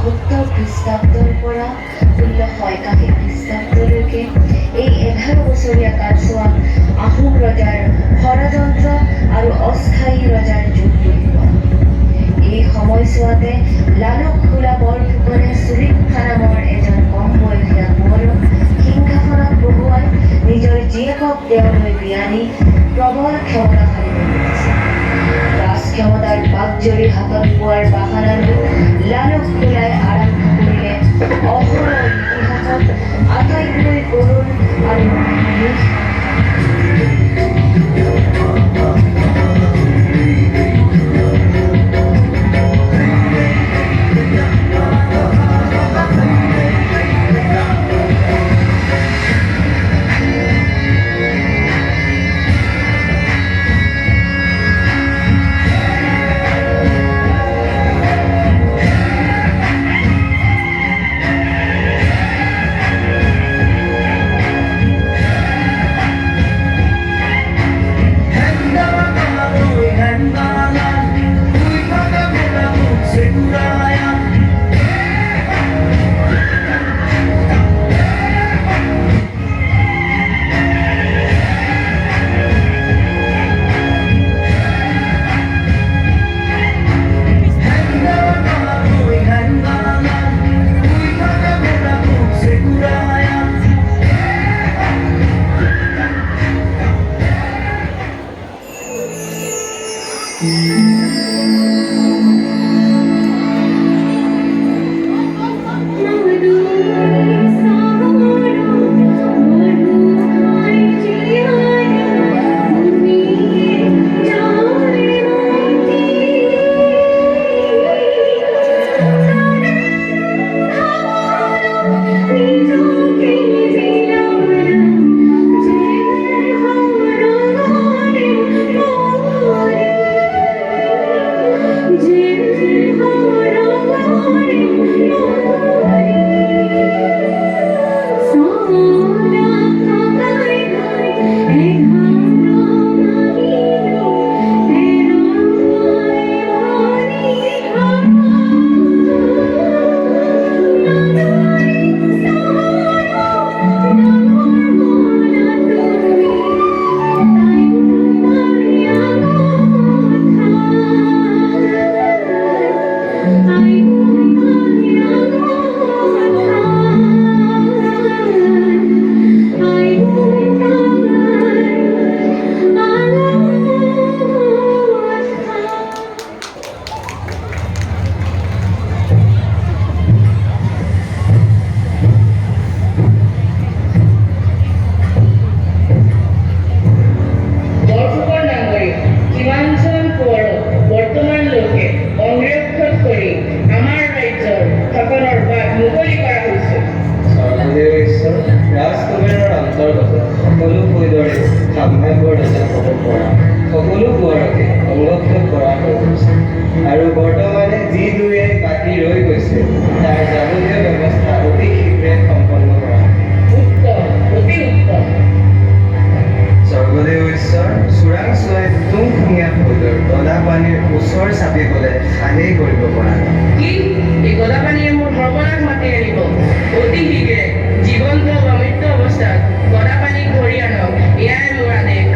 ৭২ খ্ৰীষ্টাব্দৰ পৰা ১৬৮১ খ্ৰীষ্টাব্দলৈকে এই ১১ বছৰীয়া কালছোৱাক আহোম ৰজাৰ ষড়যন্ত্ৰ আৰু অস্থায়ী ৰজাৰ যুগ বুলি কোৱা হয়। এই সময়ছোৱাতে লালুক খোলা বৰফুকনে সুৰিক্ষা নামৰ এজন কম বয়সীয়া কোঁৱৰক সিংহাসনত বহুৱাই নিজৰ জীয়েকক তেওঁলৈ বিয়া দি প্ৰবল ক্ষমতাশালী কৰি তুলিছিল। ৰাজ ক্ষমতাৰ বাগজৰী হাতত পোৱাৰ বাহানালৈ লালুক খোলাই আৰম্ভ কৰিলে অহৰহ ইতিহাসত আটাইতকৈ কৰুণ আৰু আৰু বৰ্তমানে যি দুয়ে বাকী ৰৈ গৈছে তাৰ যাৱতীয় ব্যৱস্থা অতি শীঘ্ৰে সম্পন্ন কৰা স্বৰ্গদেউ ঈশ্বৰ চোৰাংচোৱাই তুংখুঙীয়া ফৌজৰ গদাপানীৰ ওচৰ চাপি গ'লে সাহেই কৰিব পৰা কি এই গদাপানীয়ে মোৰ সৰ্বনাশ মাতি আনিব অতি শীঘ্ৰে জীৱন্ত বা মৃত্যু অৱস্থাত গদাপানীক ধৰি আনক এয়াই মোৰ আদেশ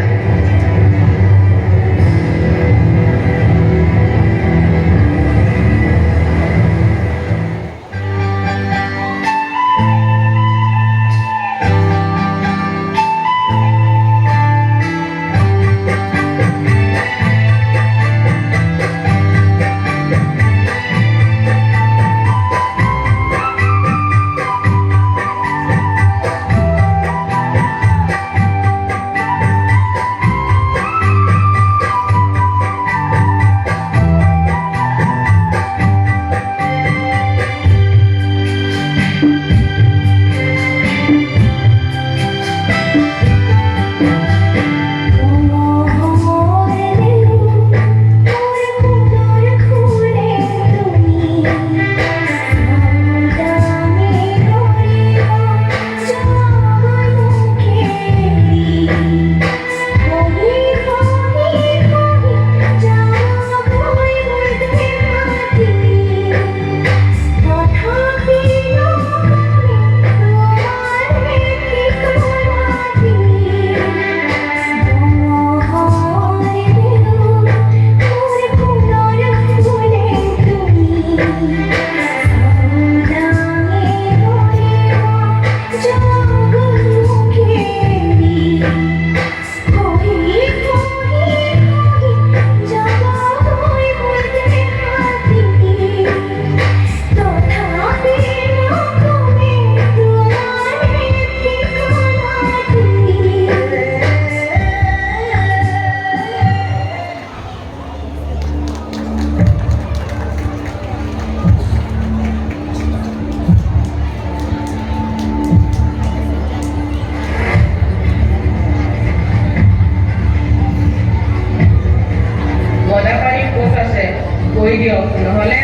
কৈ দিয়ক, নহ'লে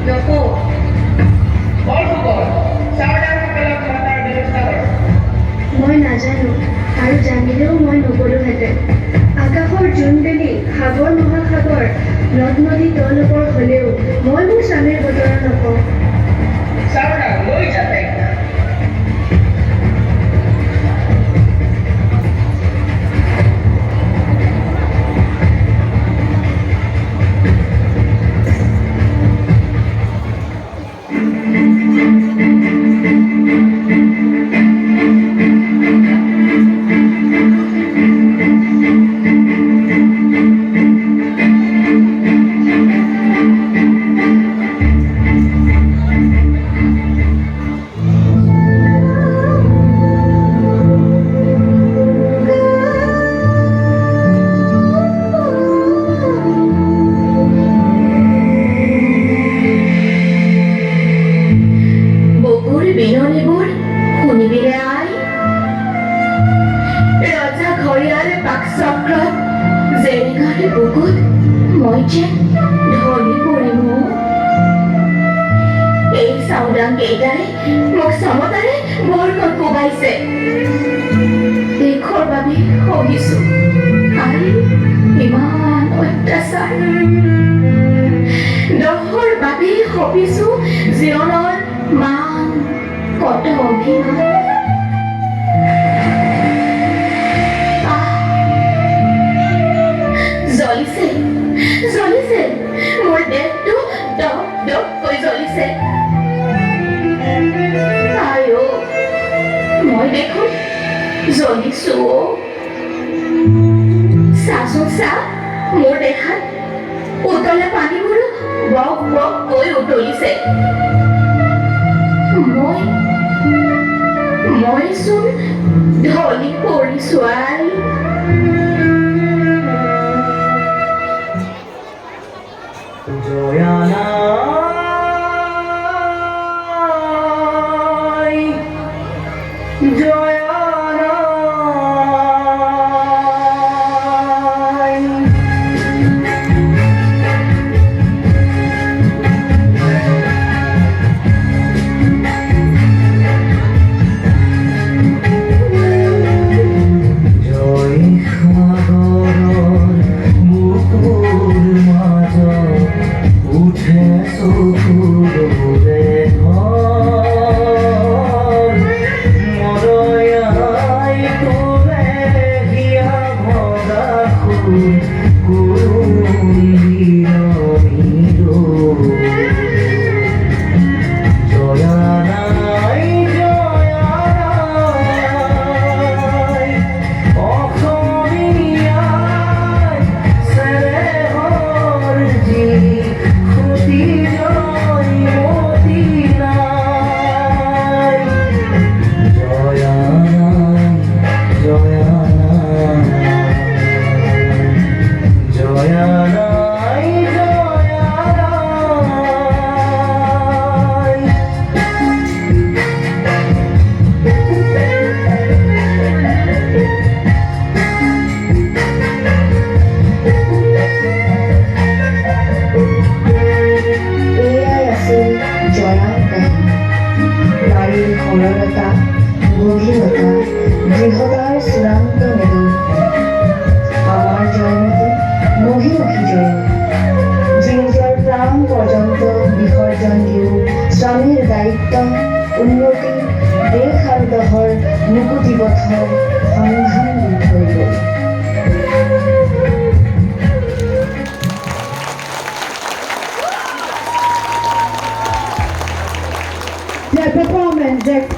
নকওঁ। বৰফুকন চাওদাৰসকলক মাতাৰ ব্যৱস্থা কৰক। মই নাজানো আৰু জানিলেও মই নগলোহেঁতেন। আকাশৰ জোনবেলি, সাগৰ মহাসাগৰ, নদ নদী তল ওপৰ হ'লেও মই মোৰ স্বামীৰ বতৰা নকওঁ। চাওদাৰ লৈ যা তাইক। বকুৰ বিননিবোৰ শুনিবিৰে আই, ৰজা ঘৰিয়াল পাকচক্ৰত জেৰেঙাৰ বুকুত মই যেন ঢলি পৰিম। এই চাওদাং কেইটাই মোক চমতাৰে বৰকৈ কোবাইছে। দেশৰ বাবে সহিছো আৰু ইমান অত্যাচাৰ। দহৰ বাবে সপিছো জীৱনৰ মান, কত অভিমান। জ্বলিছে জ্বলিছে, মোৰ দেহটো দপ দপকৈ জ্বলিছে। আইও, মই দেখোন জ্বলিছো। চাচোন চা, মোৰ দেহাত উতলা পানীবোৰো বক বককৈ উতলিছে। মইচোন ঢলি পৰিছো আই। জয়ানাই, জয়ানাই। জয় সাগৰৰ বুকুৰ মাজত উঠে চকুৰে ঘৰ। মৰয়াই তোলে হিয়া ভগা ফুল কুৰুম। জয়ানাই, জয়ানাই, অসমীয়াই চেৰেহৰ যি খুটি জয়মতী নাই। জয়ানাই, জয়ানাই, জয়ানাই, জয়ানাই। এয়াই আছিল জয়াৰ কাহিনী। নাৰীৰ সৰলতা, গভীৰতা, দৃঢ়তাৰ চূড়ান্ত নিদৰ্শন। আমাৰ জয়মতী মহিমুখী জয়মতী, যি নিজৰ প্ৰাণ পৰ্যন্ত বিসৰ্জন দিও স্বামীৰ দায়িত্ব, উন্নতি, দেশ আৰু দহৰ মুকুতি পথৰ সন্ধান দি থৈ গ'ল। Their performance, their